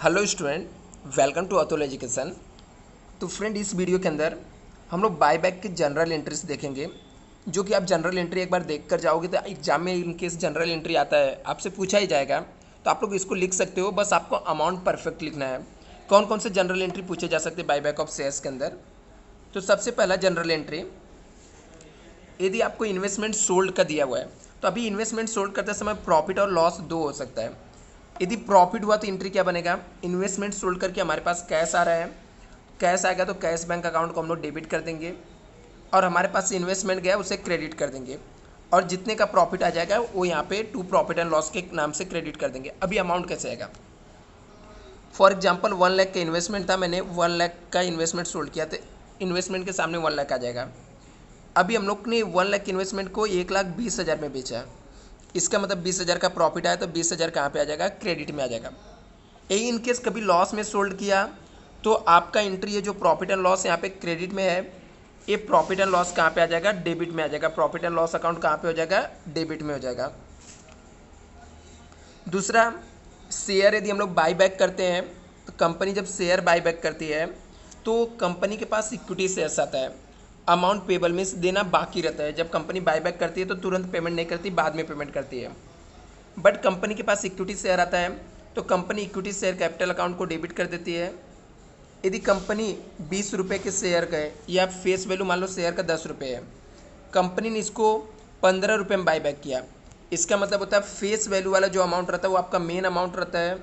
Hello student, welcome to Atul education. तो friend, इस video के अंदर हम लोग बायबैक के जनरल एंट्रीज देखेंगे, जो कि आप जनरल एंट्री एक बार देख कर जाओगे तो एग्जाम में इनकेस जनरल एंट्री आता है, आपसे पूछा ही जाएगा, तो आप लोग इसको लिख सकते हो। बस आपको अमाउंट परफेक्ट लिखना है। कौन कौन से जनरल एंट्री पूछे जा सकते हैं बायबैक ऑफ शेयर्स के अंदर? तो सबसे पहला जनरल एंट्री, यदि आपको इन्वेस्टमेंट सोल्ड का दिया हुआ है, तो अभी इन्वेस्टमेंट सोल्ड करते समय प्रॉफिट और लॉस दो हो सकता है। यदि प्रॉफिट हुआ तो एंट्री क्या बनेगा? इन्वेस्टमेंट सोल्ड करके हमारे पास कैश आ रहा है, कैश आएगा तो कैश बैंक अकाउंट को हम लोग डेबिट कर देंगे, और हमारे पास से इन्वेस्टमेंट गया उसे क्रेडिट कर देंगे, और जितने का प्रॉफिट आ जाएगा वो यहाँ पे टू प्रॉफिट एंड लॉस के नाम से क्रेडिट कर देंगे। अभी अमाउंट कैसे आएगा? फॉर एग्जाम्पल 1 लाख का इन्वेस्टमेंट था, मैंने 1 लाख का इन्वेस्टमेंट सोल्ड किया, तो इन्वेस्टमेंट के सामने 1 लाख आ जाएगा। अभी हम लोग ने 1 लाख इन्वेस्टमेंट को 1,20,000 में बेचा, इसका मतलब 20,000 का प्रॉफिट आया, तो 20,000 कहाँ पे आ जाएगा? क्रेडिट में आ जाएगा। यही इनकेस कभी लॉस में सोल्ड किया तो आपका एंट्री है जो प्रॉफिट एंड लॉस यहाँ पे क्रेडिट में है, ये प्रॉफिट एंड लॉस कहाँ पे आ जाएगा? डेबिट में आ जाएगा। प्रॉफिट एंड लॉस अकाउंट कहाँ पे हो जाएगा? डेबिट में हो जाएगा। दूसरा, शेयर यदि हम लोग बाई बैक करते हैं, तो कंपनी जब शेयर बाई बैक करती है तो कंपनी के पास इक्विटी शेयर्स आता है। अमाउंट पेबल मीन्स देना बाकी रहता है। जब कंपनी बाई बैक करती है तो तुरंत पेमेंट नहीं करती, बाद में पेमेंट करती है। बट कंपनी के पास इक्विटी शेयर आता है तो company equity share capital account को डेबिट कर देती है। यदि कंपनी 20 रुपये के शेयर गए, या फेस वैल्यू मान लो शेयर का 10 रुपये है, कंपनी ने इसको 15 रुपये में बाई बैक किया, इसका मतलब होता है फेस वैल्यू वाला जो अमाउंट रहता है वो आपका मेन अमाउंट रहता है।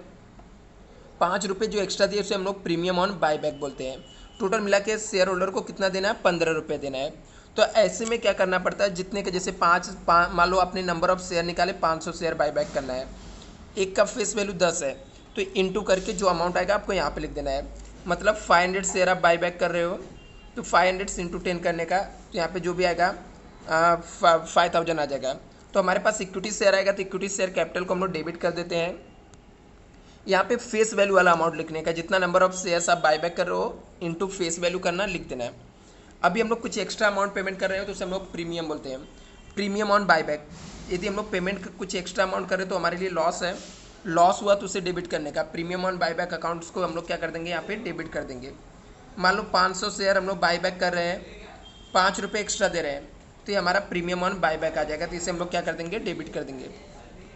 5 रुपये जो एक्स्ट्रा दिए उसे हम लोग प्रीमियम ऑन बाई बैक बोलते हैं। टोटल मिला के शेयर होल्डर को कितना देना है? 15 रुपये देना है। तो ऐसे में क्या करना पड़ता है? जितने के जैसे मान लो आपने नंबर ऑफ शेयर निकाले, 500 शेयर बाई बैक करना है, एक का फेस वैल्यू 10 है, तो इंटू करके जो अमाउंट आएगा आपको यहाँ पे लिख देना है। मतलब 500 शेयर आप बाई बैक कर रहे हो, तो 500 इंटू 10 करने का, तो यहाँ पे जो भी आएगा 5,000 आ जाएगा। तो हमारे पास इक्विटी शेयर आएगा, तो इक्विटी शेयर कैपिटल को हम लोग डेबिट कर देते हैं। यहाँ पे फेस वैल्यू वाला अमाउंट लिखने का, जितना नंबर ऑफ शेयर्स आप बाई बैक कर रहे हो इंटू फेस वैल्यू करना, लिख देना है। अभी हम लोग कुछ एक्स्ट्रा अमाउंट पेमेंट कर रहे हो तो उसे हम लोग प्रीमियम बोलते हैं, प्रीमियम ऑन बाई बैक। यदि हम लोग पेमेंट कुछ एक्स्ट्रा अमाउंट कर रहे हैं तो हमारे लिए लॉस है, लॉस हुआ तो उसे डेबिट करने का, premium on by back accounts को हम लोग क्या कर देंगे? यहाँ पे डेबिट कर देंगे। मान लो 500 शेयर हम लोग बाई बैक कर रहे हैं, 5 रुपये एक्स्ट्रा दे रहे हैं, तो ये हमारा प्रीमियम ऑन बाई बैक आ जाएगा, तो इसे हम लोग क्या कर देंगे? डेबिट कर देंगे।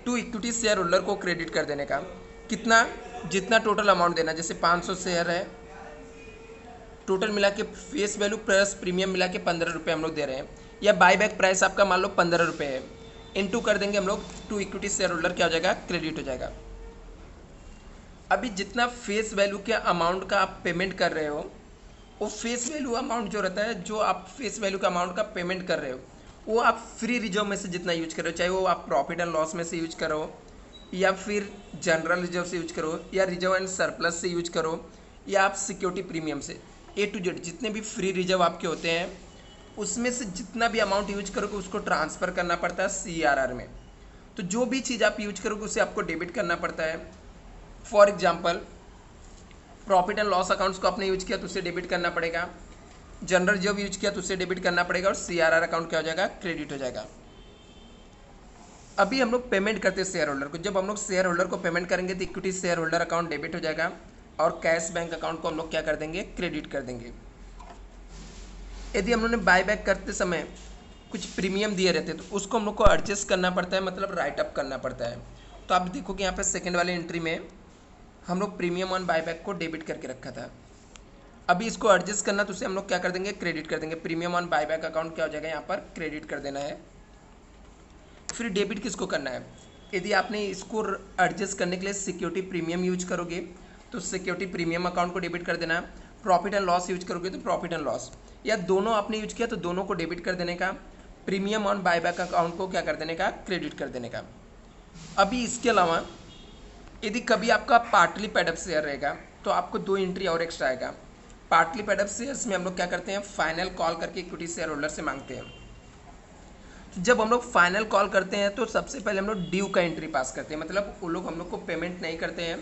टू इक्विटी शेयर होल्डर को क्रेडिट कर देने का, कितना? जितना टोटल अमाउंट देना, जैसे 500 शेयर है, टोटल मिला के फेस वैल्यू प्लस प्रीमियम मिला के 15 रुपये हम लोग दे रहे हैं, या बाई बैक प्राइस आपका मान लो 15 रुपये है, इनटू कर देंगे हम लोग, टू इक्विटी शेयर होल्डर क्या हो जाएगा? क्रेडिट हो जाएगा। अभी जितना फेस वैल्यू के अमाउंट का आप पेमेंट कर रहे हो, वो फेस वैल्यू अमाउंट जो रहता है, जो आप फेस वैल्यू का अमाउंट का पेमेंट कर रहे हो, वो आप फ्री रिजर्व में से जितना यूज करो, चाहे वो आप प्रॉफिट एंड लॉस में से यूज करो, या फिर जनरल रिजर्व से यूज करो, या रिजर्व एंड सरप्लस से यूज करो, या आप सिक्योरिटी प्रीमियम से, ए टू जेड जितने भी फ्री रिजर्व आपके होते हैं उसमें से जितना भी अमाउंट यूज करोगे उसको ट्रांसफ़र करना पड़ता है CRR में। तो जो भी चीज़ आप यूज करोगे उसे आपको डेबिट करना पड़ता है। For example, profit and loss accounts को आपने यूज किया तो उसे डेबिट करना पड़ेगा, जनरल रिजर्व यूज किया तो उसे डेबिट करना पड़ेगा, और CRR अकाउंट क्या हो जाएगा? क्रेडिट हो जाएगा। अभी हम लोग पेमेंट करते हैं शेयर होल्डर को, जब हम लोग शेयर होल्डर को पेमेंट करेंगे तो equity share holder account debit हो जाएगा, और कैश बैंक अकाउंट को हम लोग क्या कर देंगे? क्रेडिट कर देंगे। यदि हम लोग ने बाई बैक करते समय कुछ प्रीमियम दिए रहते तो उसको हम लोग को एडजस्ट करना पड़ता है, मतलब राइट अप करना पड़ता है। तो आप देखो कि यहाँ पे सेकंड वाले एंट्री में हम लोग प्रीमियम ऑन बाई बैक को डेबिट करके रखा था। अभी इसको एडजस्ट करना तो उसे हम लोग क्या कर देंगे? क्रेडिट कर देंगे। Premium on by bank account क्या हो जाएगा? यहाँ पर क्रेडिट कर देना है। फिर डेबिट किसको करना है? यदि आपने इसको एडजस्ट करने के लिए सिक्योरिटी प्रीमियम यूज करोगे तो सिक्योरिटी प्रीमियम अकाउंट को डेबिट कर देना। प्रॉफिट एंड लॉस यूज करोगे तो प्रॉफिट एंड लॉस, या दोनों आपने यूज किया तो दोनों को डेबिट कर देने का। प्रीमियम ऑन बायबैक अकाउंट को क्या कर देने का? क्रेडिट कर देने का। अभी इसके अलावा यदि कभी आपका पार्टली पेड अप शेयर रहेगा तो आपको 2 एंट्री और एक्स्ट्रा आएगा। पार्टली पेड अप शेयर्स में हम लोग क्या करते हैं? फाइनल कॉल करके इक्विटी शेयर होल्डर से मांगते हैं। जब हम लोग फाइनल कॉल करते हैं तो सबसे पहले हम लोग ड्यू का एंट्री पास करते हैं, मतलब वो लोग हम लोग को पेमेंट नहीं करते हैं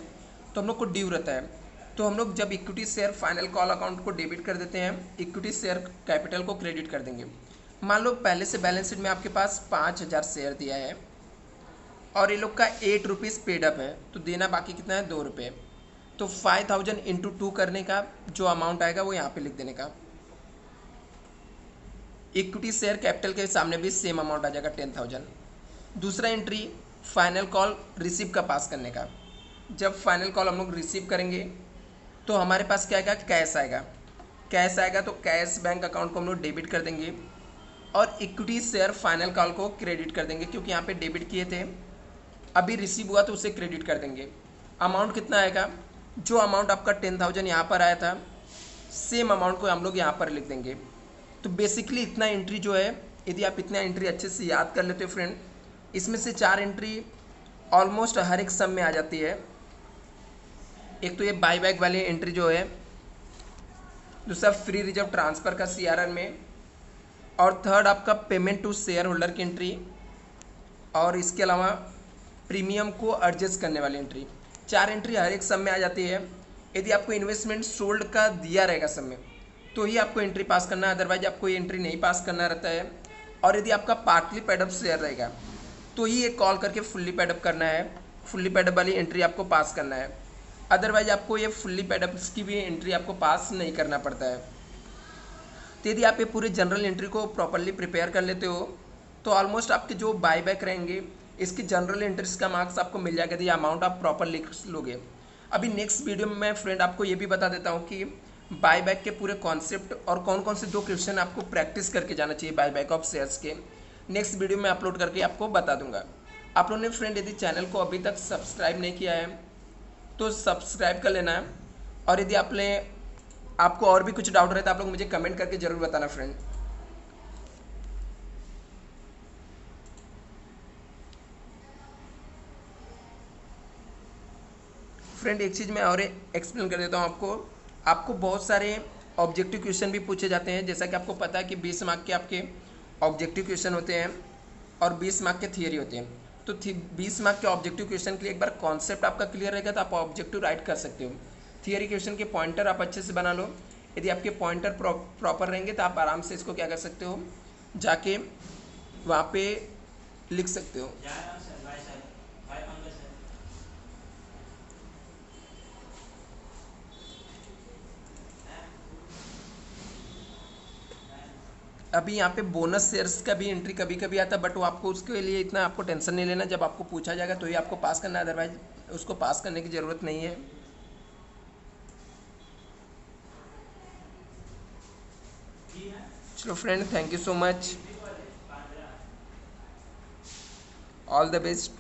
तो हम लोग को ड्यू रहता है। तो हम लोग जब equity share final call account को डेबिट कर देते हैं, इक्विटी शेयर कैपिटल को क्रेडिट कर देंगे। मान लो पहले से बैलेंस शीट में आपके पास 5,000 शेयर दिया है और ये लोग का 8 रुपीज़ पेड अप है, तो देना बाकी कितना है? 2 रुपये। तो 5000 इंटू 2 करने का जो अमाउंट आएगा वो यहाँ पे लिख देने का। इक्विटी शेयर कैपिटल के सामने भी सेम अमाउंट आ जाएगा 10,000। दूसरा एंट्री फाइनल कॉल रिसीव का पास करने का। जब फाइनल कॉल हम लोग रिसीव करेंगे तो हमारे पास क्या आएगा, कैश आएगा। कैश आएगा तो कैश बैंक अकाउंट को हम लोग डेबिट कर देंगे और इक्विटी शेयर फाइनल कॉल को क्रेडिट कर देंगे, क्योंकि यहाँ पे डेबिट किए थे, अभी रिसीव हुआ तो उसे क्रेडिट कर देंगे। अमाउंट कितना आएगा, जो अमाउंट आपका 10,000 यहाँ पर आया था सेम अमाउंट को हम लोग यहाँ पर लिख देंगे। तो बेसिकली इतना एंट्री जो है, यदि आप इतना एंट्री अच्छे से याद कर लेते हो फ्रेंड, इसमें से 4 एंट्री ऑलमोस्ट हर एक सम में आ जाती है। एक तो ये बाई बैक वाली एंट्री जो है, दूसरा फ्री रिजर्व ट्रांसफ़र का CRR में, और थर्ड आपका पेमेंट टू शेयर होल्डर की एंट्री, और इसके अलावा प्रीमियम को एडजस्ट करने वाली एंट्री। 4 एंट्री हर एक सम में आ जाती है। यदि आपको इन्वेस्टमेंट सोल्ड का दिया रहेगा सब में तो ही आपको एंट्री पास करना है, अदरवाइज आपको ये एंट्री नहीं पास करना रहता है। और यदि आपका पार्टली पेड अप शेयर रहेगा तो ही एक कॉल करके फुल्ली पेड अप करना है, फुल्ली पेड अप वाली एंट्री आपको पास करना है। अदरवाइज आपको ये फुल्ली पेड अप की भी एंट्री आपको पास नहीं करना पड़ता है। तो यदि आप ये पूरे जनरल एंट्री को प्रॉपरली प्रिपेयर कर लेते हो तो ऑलमोस्ट आपके जो बाई बैक रहेंगे इसकी जनरल एंट्रीज का मार्क्स आपको मिल जाएगा यदि अमाउंट आप प्रॉपर लिख लोगे। अभी नेक्स्ट वीडियो में मैं फ्रेंड आपको ये भी बता देता हूँ कि बाई बैक के पूरे कॉन्सेप्ट और कौन कौन से 2 क्वेश्चन आपको प्रैक्टिस करके जाना चाहिए बाई बैक ऑफ शेयर्स के, नेक्स्ट वीडियो में अपलोड करके आपको बता दूंगा। आप लोगों ने फ्रेंड यदि चैनल को अभी तक सब्सक्राइब नहीं किया है तो सब्सक्राइब कर लेना है, और यदि आपको और भी कुछ डाउट रहे तो आप लोग मुझे कमेंट करके जरूर बताना फ्रेंड। फ्रेंड एक चीज़ मैं और एक्सप्लेन कर देता हूँ आपको बहुत सारे ऑब्जेक्टिव क्वेश्चन भी पूछे जाते हैं। जैसा कि आपको पता है कि 20 मार्क के आपके ऑब्जेक्टिव क्वेश्चन होते हैं और 20 मार्क के थियरी होते हैं। तो 20 मार्क के ऑब्जेक्टिव क्वेश्चन के लिए एक बार कॉन्सेप्ट आपका क्लियर रहेगा तो आप ऑब्जेक्टिव राइट कर सकते हो। थियरी क्वेश्चन के पॉइंटर आप अच्छे से बना लो। यदि आपके पॉइंटर प्रॉपर रहेंगे तो आप आराम से इसको क्या कर सकते हो, जाके वहाँ पे लिख सकते हो। अभी यहाँ पे बोनस शेयर्स का भी एंट्री कभी कभी आता है, बट वो आपको उसके लिए इतना आपको टेंशन नहीं लेना। जब आपको पूछा जाएगा तो ही आपको पास करना है, अदरवाइज उसको पास करने की ज़रूरत नहीं है। चलो friend, thank you so much, all the best.